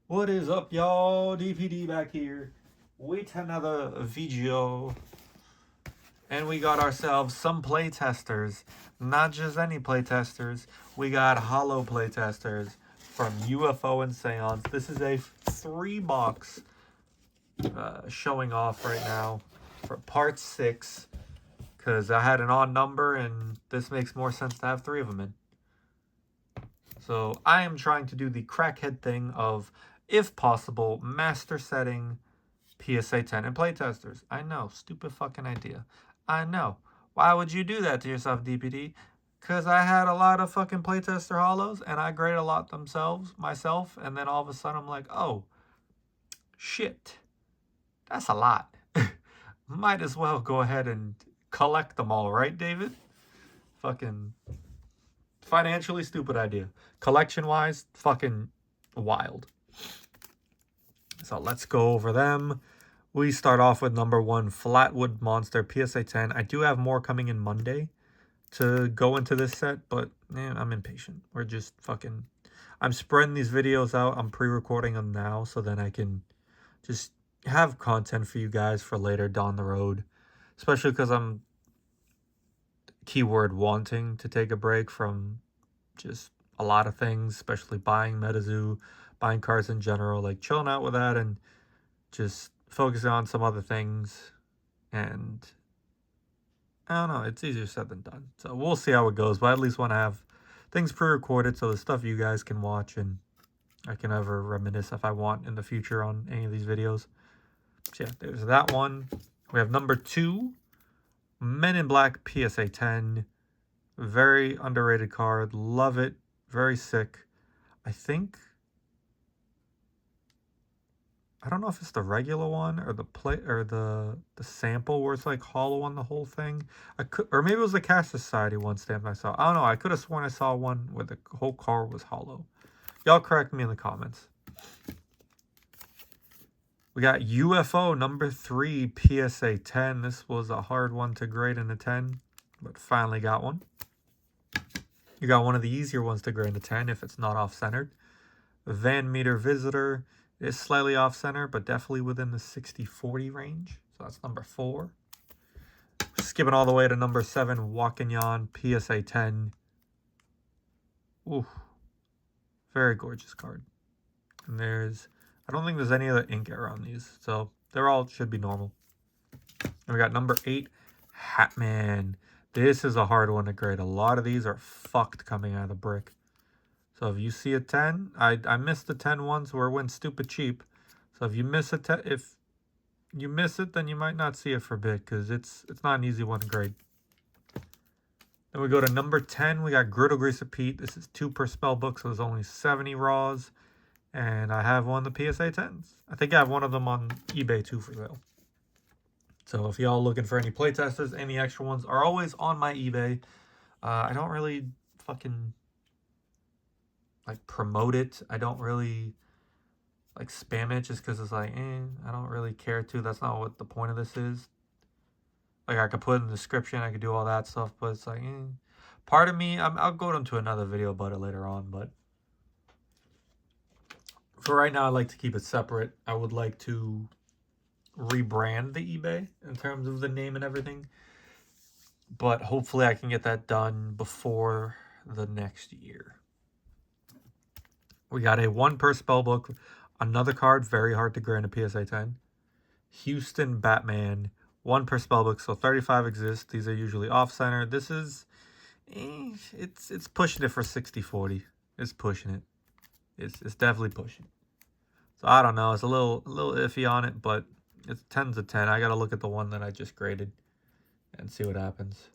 What is up, y'all? DPD back here with another video. And we got ourselves some playtesters. Not just any playtesters. We got hollow playtesters from UFO and Seance. This is a 3-box showing off right now for part 6. Because I had an odd number and this makes more sense to have 3 of them in. So I am trying to do the crackhead thing of, if possible, master setting PSA 10 and playtesters. I know, stupid fucking idea. I know. Why would you do that to yourself, DPD? Because I had a lot of fucking playtester hollows and I graded a lot myself, and then all of a sudden I'm like, oh, shit. That's a lot. Might as well go ahead and collect them all, right, David? Fucking financially stupid idea. Collection-wise, fucking wild. So let's go over them. We start off with number 1, Flatwood Monster PSA 10. I do have more coming in Monday to go into this set, but man, I'm impatient. We're just fucking... I'm spreading these videos out. I'm pre-recording them now so then I can just have content for you guys for later down the road. Especially because I'm keyword wanting to take a break from just a lot of things, especially buying MetaZoo, buying cards in general, like chilling out with that and just focusing on some other things. And I don't know, it's easier said than done. So we'll see how it goes, but I at least want to have things pre-recorded so the stuff you guys can watch and I can ever reminisce if I want in the future on any of these videos. So yeah, there's that one. We have number 2, Men in Black PSA 10. Very underrated card. Love it. Very sick. I don't know if it's the regular one or the sample where it's like hollow on the whole thing. Or maybe it was the Cash Society one stamp I saw. I don't know. I could have sworn I saw one where the whole card was hollow. Y'all correct me in the comments. We got UFO number 3 PSA 10. This was a hard one to grade in a 10, but finally got one. You got one of the easier ones to grade in a 10 if it's not off-centered. Van Meter Visitor is slightly off-center, but definitely within the 60-40 range. So that's number 4. Skipping all the way to number 7, Walkinyan PSA 10. Ooh, very gorgeous card. And I don't think there's any other ink error on these, so they're all should be normal. And we got number 8, Hatman. This is a hard one to grade. A lot of these are fucked coming out of the brick. So if you see a 10, I missed the 10 once where it went stupid cheap. So if you miss it, then you might not see it for a bit because it's not an easy one to grade. Then we go to number 10. We got Griddle Greaser Pete. This is 2 per spell book, so there's only 70 raws. And I have one of the PSA 10s. I think I have one of them on eBay too for sale. So if y'all looking for any playtesters, any extra ones are always on my eBay. I don't really fucking like promote it. I don't really like spam it just because it's like, I don't really care to. That's not what the point of this is. Like I could put in the description, I could do all that stuff, but it's like, part of me, I'll go into another video about it later on, but for right now, I like to keep it separate. I would like to rebrand the eBay in terms of the name and everything, but hopefully I can get that done before the next year. We got a 1 per spell book. Another card, very hard to grant a PSA 10. Houston Batman, 1 per spell book, so 35 exist. These are usually off-center. This is, it's pushing it for 60-40. It's pushing it. It's definitely pushing. So I don't know. It's a little iffy on it, but it's 10's a 10. I got to look at the one that I just graded and see what happens.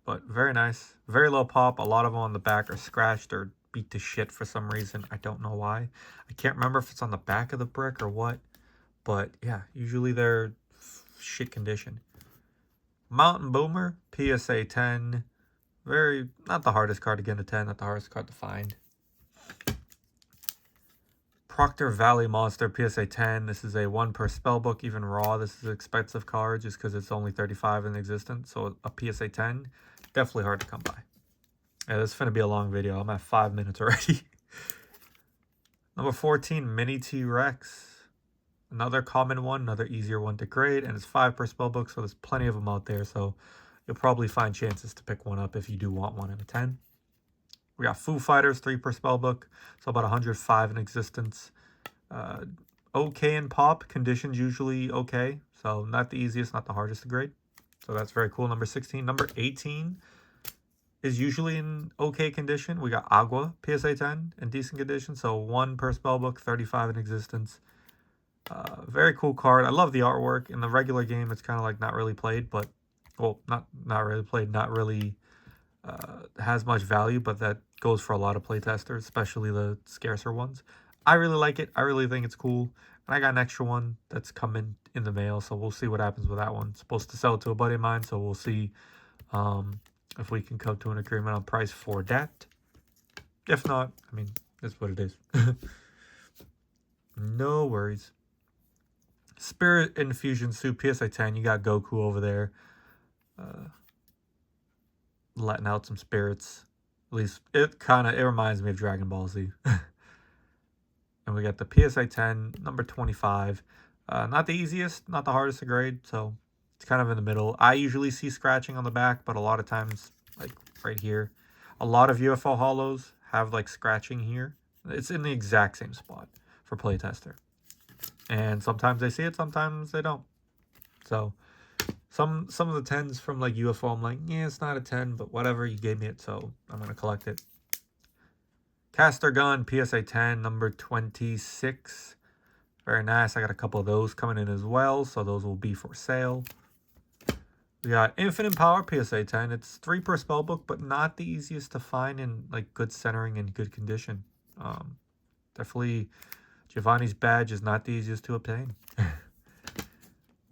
But very nice. Very low pop. A lot of them on the back are scratched or beat to shit for some reason. I don't know why. I can't remember if it's on the back of the brick or what. But yeah, usually they're shit condition. Mountain Boomer, PSA 10. Not the hardest card to get into 10, not the hardest card to find. Proctor Valley Monster, PSA 10. This is a 1 per spellbook, even raw. This is an expensive card just because it's only 35 in existence. So a PSA 10, definitely hard to come by. Yeah, this is going to be a long video. I'm at 5 minutes already. Number 14, Mini T-Rex. Another common one, another easier one to grade, and it's 5 per spell book, so there's plenty of them out there, so you'll probably find chances to pick one up if you do want one in a 10. We got Foo Fighters, 3 per spell book, so about 105 in existence. Okay in pop, conditions usually okay, so not the easiest, not the hardest to grade. So that's very cool. Number 16. Number 18 is usually in okay condition. We got Agua, PSA 10, in decent condition, so 1 per spell book, 35 in existence. Very cool card. I love the artwork. In the regular game, it's kind of like not really played, but, well, not really played, not really has much value, but that goes for a lot of playtesters, especially the scarcer ones. I really like it. I really think it's cool. And I got an extra one that's coming in the mail, so we'll see what happens with that one. It's supposed to sell to a buddy of mine, so we'll see if we can come to an agreement on price for that. If not, I mean, that's what it is. No worries. Spirit Infusion Suit, PSA 10. You got Goku over there. Letting out some spirits. At least it reminds me of Dragon Ball Z. And we got the PSA 10, number 25. Not the easiest, not the hardest to grade, so it's kind of in the middle. I usually see scratching on the back, but a lot of times, like right here, a lot of UFO holos have like scratching here. It's in the exact same spot for playtester. And sometimes they see it, sometimes they don't. So some of the 10s from like UFO, I'm like, yeah, it's not a 10, but whatever, you gave me it, so I'm going to collect it. Caster Gun, PSA 10, number 26. Very nice. I got a couple of those coming in as well, so those will be for sale. We got Infinite Power, PSA 10. It's 3 per spell book, but not the easiest to find in like good centering and good condition. Definitely, Giovanni's badge is not the easiest to obtain.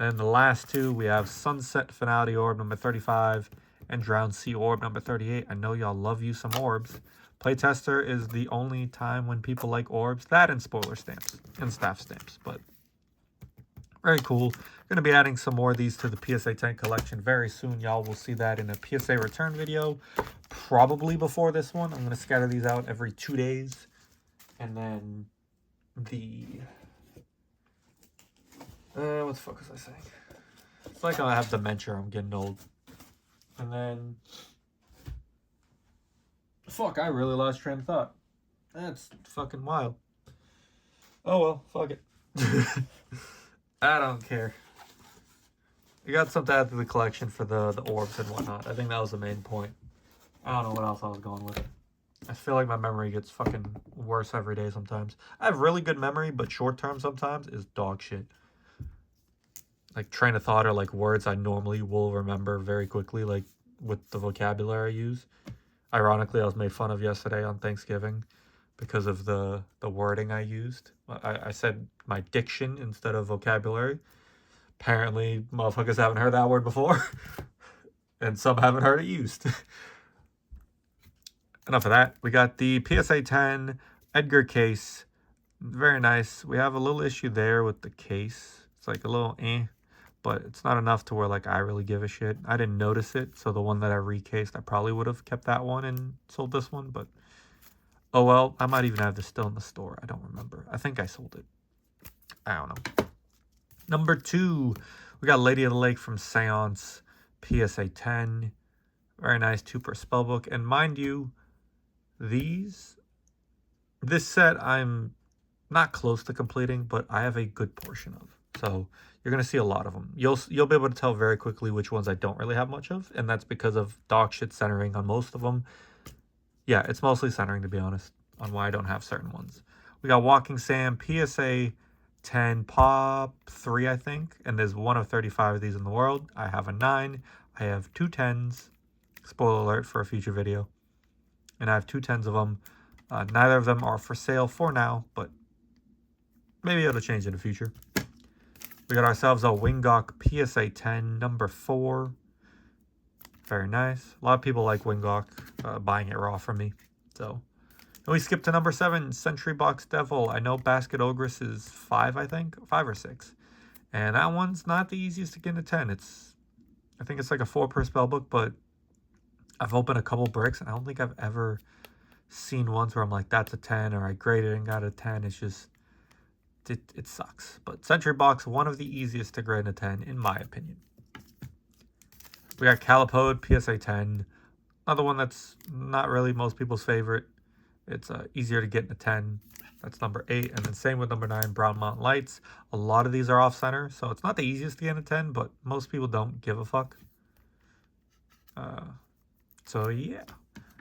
And the last two, we have Sunset Finality Orb, number 35, and Drowned Sea Orb, number 38. I know y'all love you some orbs. Playtester is the only time when people like orbs. That and spoiler stamps and staff stamps, but very cool. Going to be adding some more of these to the PSA 10 collection very soon. Y'all will see that in a PSA return video, probably before this one. I'm going to scatter these out every 2 days. And then what the fuck was I saying? It's like I have dementia. I'm getting old. And then, fuck, I really lost train of thought. That's fucking wild. Oh well, fuck it. I don't care. We got something to add to the collection for the orbs and whatnot. I think that was the main point. I don't know what else I was going with. I feel like my memory gets fucking worse every day sometimes. I have really good memory, but short term sometimes is dog shit. Like train of thought or like words I normally will remember very quickly, like with the vocabulary I use. Ironically, I was made fun of yesterday on Thanksgiving because of the wording I used. I said my diction instead of vocabulary. Apparently, motherfuckers haven't heard that word before. And some haven't heard it used. Enough of that. We got the PSA 10 Edgar case. Very nice. We have a little issue there with the case. It's like a little but it's not enough to where like I really give a shit. I didn't notice it, so the one that I recased, I probably would have kept that one and sold this one, but oh well. I might even have this still in the store. I don't remember. I think I sold it. I don't know. Number 2, we got Lady of the Lake from Seance, PSA 10. Very nice, 2 per spellbook. And mind you, this set I'm not close to completing, but I have a good portion of. So you're going to see a lot of them. You'll be able to tell very quickly which ones I don't really have much of, and that's because of dog shit centering on most of them. Yeah, it's mostly centering, to be honest, on why I don't have certain ones. We got Walking Sam, PSA 10 Pop 3, I think, and there's 1 of 35 of these in the world. I have a 9. I have 2 10s. Spoiler alert for a future video. And I have 2 10s of them. Neither of them are for sale for now, but maybe it'll change in the future. We got ourselves a Wingok PSA 10 number 4. Very nice. A lot of people like Wingok, buying it raw from me. So, and we skip to number 7, Sentry Box Devil. I know Basket Ogress is 5, I think, 5 or 6. And that one's not the easiest to get into 10. I think it's like a 4 per spell book, but I've opened a couple bricks and I don't think I've ever seen ones where I'm like, that's a 10, or I graded and got a 10. It's just, it sucks. But Century Box, one of the easiest to grade a 10, in my opinion. We got Calipode, PSA 10. Another one that's not really most people's favorite. It's easier to get in a 10. That's number 8. And then same with number 9, Brown Mountain Lights. A lot of these are off-center, so it's not the easiest to get in a 10, but most people don't give a fuck. So, yeah.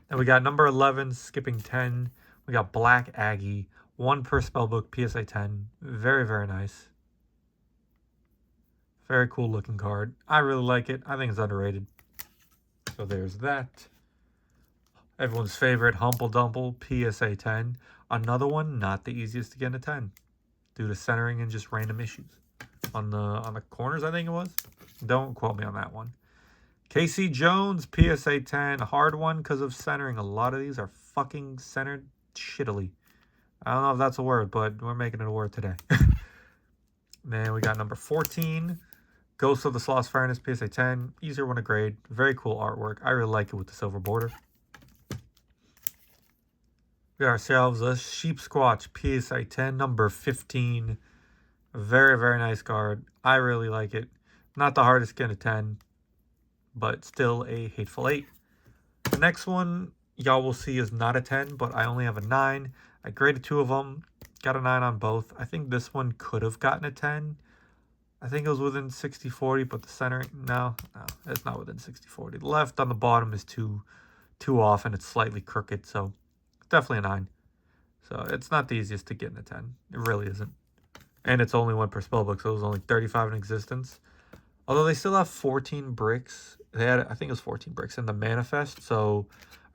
Then we got number 11, skipping 10. We got Black Aggie. 1 per spellbook, PSA 10. Very, very nice. Very cool looking card. I really like it. I think it's underrated. So there's that. Everyone's favorite, Humple Dumple, PSA 10. Another one, not the easiest to get in a 10. Due to centering and just random issues. On the corners, I think it was. Don't quote me on that one. Casey Jones, PSA 10. Hard one because of centering. A lot of these are fucking centered shittily. I don't know if that's a word, but we're making it a word today. Then we got number 14. Ghost of the Sloss Furnace, PSA 10. Easier one to grade. Very cool artwork. I really like it with the silver border. We got ourselves a Sheep Squatch, PSA 10, number 15. Very, very nice card. I really like it. Not the hardest to get a 10, but still a Hateful 8. The next one, y'all will see, is not a 10, but I only have a 9. I graded 2 of them. Got a 9 on both. I think this one could have gotten a 10. I think it was within 60-40, but the center, no, it's not within 60-40. The left on the bottom is too off, and it's slightly crooked, so definitely a 9. So it's not the easiest to get in a 10. It really isn't. And it's only 1 per spellbook, so it was only 35 in existence. Although they still have 14 bricks. They had, I think it was 14 bricks in the manifest, so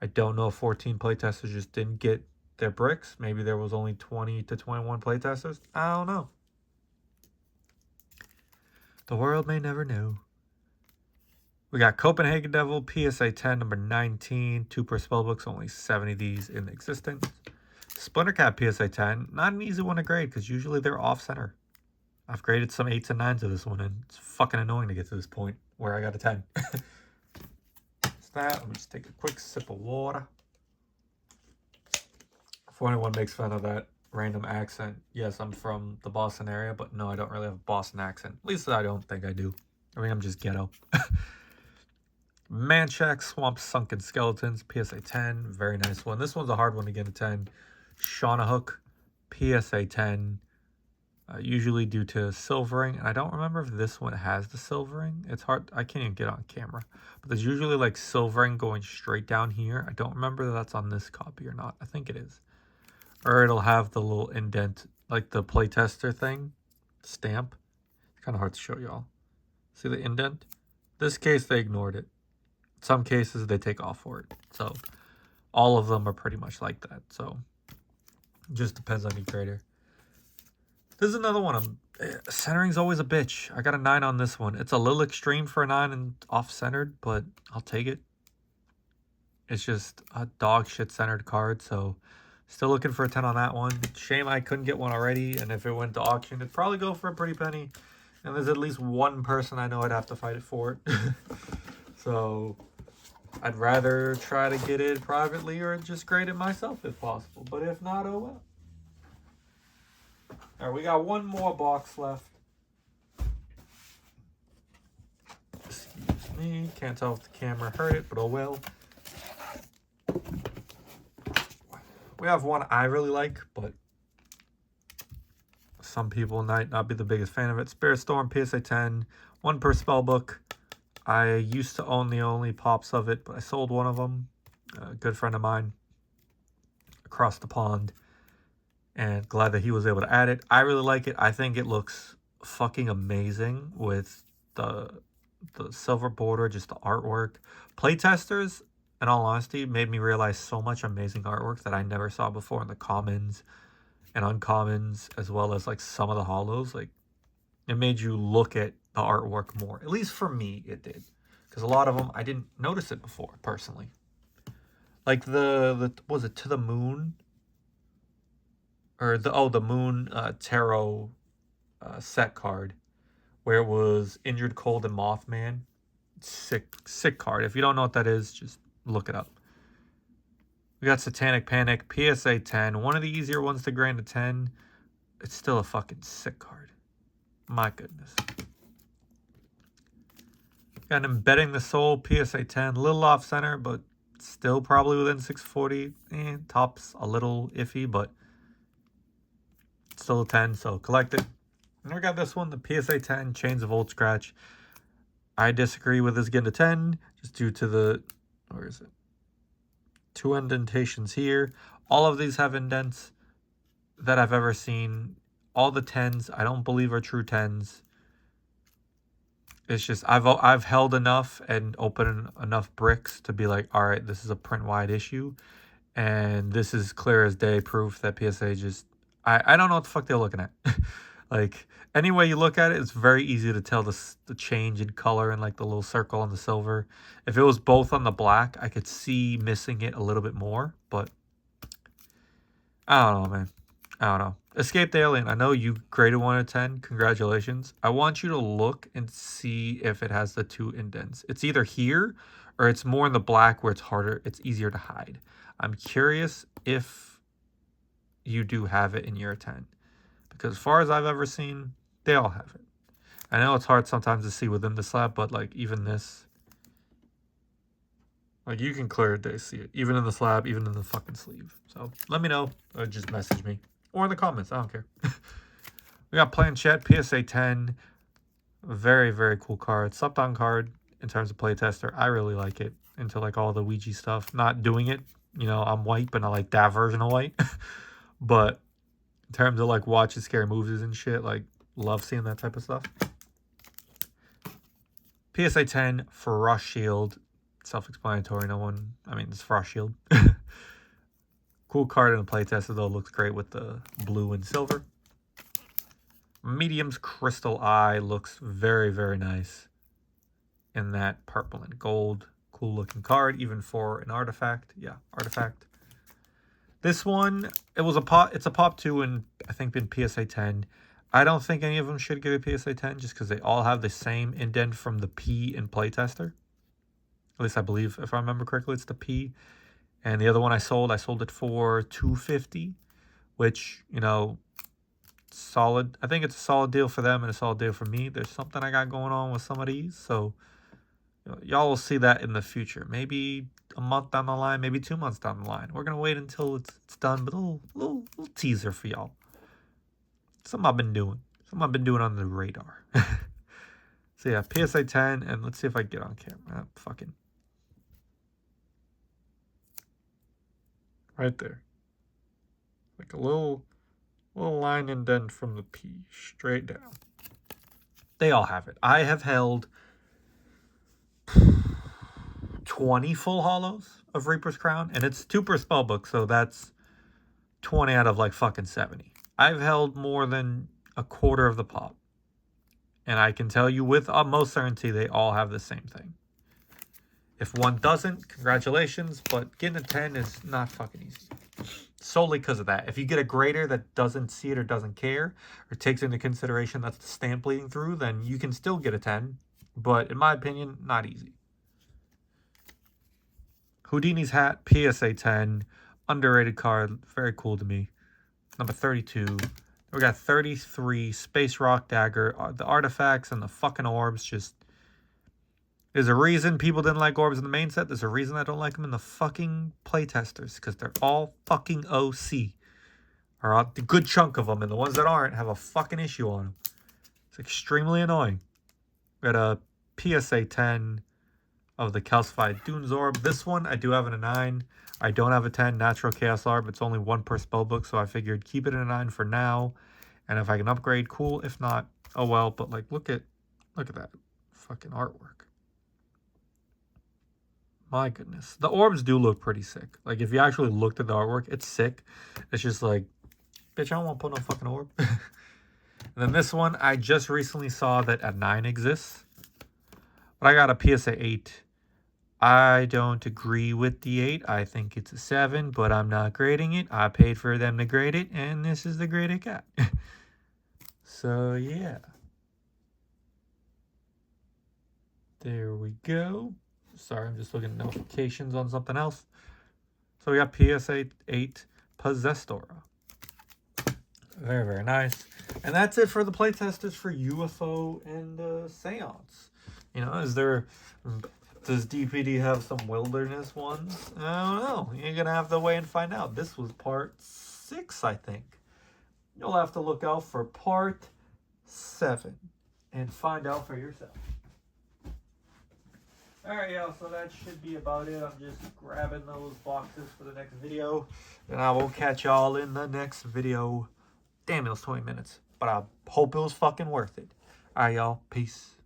I don't know if 14 playtesters just didn't get their bricks. Maybe there was only 20 to 21 playtesters. I don't know. The world may never know. We got Copenhagen Devil, PSA 10, number 19. 2 per spellbooks, only 70 of these in existence. Splinter Cat, PSA 10. Not an easy one to grade, because usually they're off-center. I've graded some 8s and 9s of this one, and it's fucking annoying to get to this point where I got a 10. That's that. Let me just take a quick sip of water. If anyone makes fun of that random accent, yes, I'm from the Boston area, but no, I don't really have a Boston accent. At least I don't think I do. I mean, I'm just ghetto. Manchac Swamp Sunken Skeletons, PSA 10. Very nice one. This one's a hard one to get a 10. Shaunahook, PSA 10. Usually due to silvering. And I don't remember if this one has the silvering. It's hard. I can't even get on camera. But there's usually like silvering going straight down here. I don't remember if that's on this copy or not. I think it is. Or it'll have the little indent, like the playtester thing, stamp. It's kind of hard to show y'all. See the indent? This case, they ignored it. Some cases, they take off for it. So, all of them are pretty much like that. So, it just depends on each grader. This is another one. Centering's always a bitch. I got a 9 on this one. It's a little extreme for a 9 and off-centered, but I'll take it. It's just a dog shit centered card, so still looking for a 10 on that one. Shame I couldn't get one already, and if it went to auction, it'd probably go for a pretty penny. And there's at least one person I know I'd have to fight it for it. So I'd rather try to get it privately or just grade it myself if possible. But if not, oh well. All right, we got one more box left. Excuse me. Can't tell if the camera heard it, but oh well. We have one I really like, but some people might not be the biggest fan of it. Spirit Storm, PSA 10. 1 per spellbook. I used to own the only pops of it, but I sold one of them. A good friend of mine across the pond. And glad that he was able to add it. I really like it. I think it looks fucking amazing with the silver border, just the artwork. Playtesters, in all honesty, made me realize so much amazing artwork that I never saw before in the commons and uncommons, as well as like some of the holos. Like, it made you look at the artwork more. At least for me, it did. Because a lot of them, I didn't notice it before, personally. Like the was it To the Moon? Or the Moon Tarot set card. Where it was Injured Cold and Mothman. Sick card. If you don't know what that is, just look it up. We got Satanic Panic, PSA 10. One of the easier ones to grade a 10. It's still a fucking sick card. My goodness. Got Embedding the Soul, PSA 10. A little off center, but still probably within 640. Top's a little iffy, but still a 10, so collect it. And we got this one, the PSA 10, Chains of Old Scratch. I disagree with this getting a 10, just due to the, where is it? 2 indentations here. All of these have indents that I've ever seen. All the 10s, I don't believe are true 10s. It's just, I've held enough and opened enough bricks to be like, all right, this is a print-wide issue. And this is clear as day proof that PSA just, I don't know what the fuck they're looking at. Like, any way you look at it, it's very easy to tell the change in color and like the little circle on the silver. If it was both on the black, I could see missing it a little bit more, but I don't know, man. I don't know. Escaped Alien, I know you graded 1 out of 10. Congratulations. I want you to look and see if it has the 2 indents. It's either here or it's more in the black where it's harder. It's easier to hide. I'm curious if you do have it in your 10. Because as far as I've ever seen, they all have it. I know it's hard sometimes to see within the slab, but like even this, like you can clear it, see it. Even in the slab, even in the fucking sleeve. So let me know or just message me. Or in the comments, I don't care. We got Planchette, PSA 10. Very, very cool card. Slept on card in terms of playtester. I really like it. Into like all the Ouija stuff. Not doing it. You know, I'm white, but I like that version of white. But in terms of like watching scary movies and shit, like love seeing that type of stuff. PSA 10, Frost Shield. Self-explanatory, no one, I mean, it's Frost Shield. Cool card in the playtester though, looks great with the blue and silver. Medium's Crystal Eye looks very, very nice in that purple and gold. Cool looking card, even for an artifact. Yeah, artifact. This one, it's a pop 2 and I think in PSA 10. I don't think any of them should get a PSA 10 just because they all have the same indent from the P in playtester. At least I believe, if I remember correctly, it's the P. And the other one I sold it for $250, which, you know, solid. I think it's a solid deal for them and a solid deal for me. There's something I got going on with some of these, so y'all will see that in the future. Maybe a month down the line, maybe 2 months down the line. We're gonna wait until it's done, but a little teaser for y'all. Something I've been doing. Something I've been doing on the radar. So yeah, PSA 10, and let's see if I can get on camera. Fucking right there, like a little line indent from the P straight down. They all have it. I have held 20 full hollows of Reaper's Crown, and it's 2 per spellbook, so that's 20 out of like fucking 70. I've held more than a quarter of the pop, and I can tell you with utmost certainty they all have the same thing. If one doesn't, congratulations, but getting a 10 is not fucking easy. Solely because of that. If you get a grader that doesn't see it or doesn't care, or takes into consideration that's the stamp bleeding through, then you can still get a 10. But in my opinion, not easy. Houdini's Hat, PSA 10. Underrated card. Very cool to me. Number 32. We got 33. Space Rock Dagger. The artifacts and the fucking orbs just... There's a reason people didn't like orbs in the main set. There's a reason I don't like them in the fucking playtesters. Because they're all fucking OC. Or a good chunk of them. And the ones that aren't have a fucking issue on them. It's extremely annoying. We got a PSA 10 of the Calcified Dunes Orb. This one I do have in a 9. I don't have a 10 Natural Chaos Orb. It's only 1 per spellbook. So I figured keep it in a 9 for now. And if I can upgrade, cool. If not, oh well. But like, look at that fucking artwork. My goodness. The orbs do look pretty sick. Like, if you actually looked at the artwork, it's sick. It's just like, bitch, I don't want to put no fucking orb. And then this one, I just recently saw that a 9 exists. But I got a PSA 8. I don't agree with the 8. I think it's a 7, but I'm not grading it. I paid for them to grade it, and this is the grade it got. So, yeah. There we go. Sorry, I'm just looking at notifications on something else. So we got PSA 8 Possessora. Very, very nice. And that's it for the playtesters for UFO and Seance. You know, does DPD have some wilderness ones? I don't know. You're going to have to wait and find out. This was part 6, I think. You'll have to look out for part 7 and find out for yourself. Alright, y'all, so that should be about it. I'm just grabbing those boxes for the next video. And I will catch y'all in the next video. Damn, it was 20 minutes. But I hope it was fucking worth it. Alright, y'all. Peace.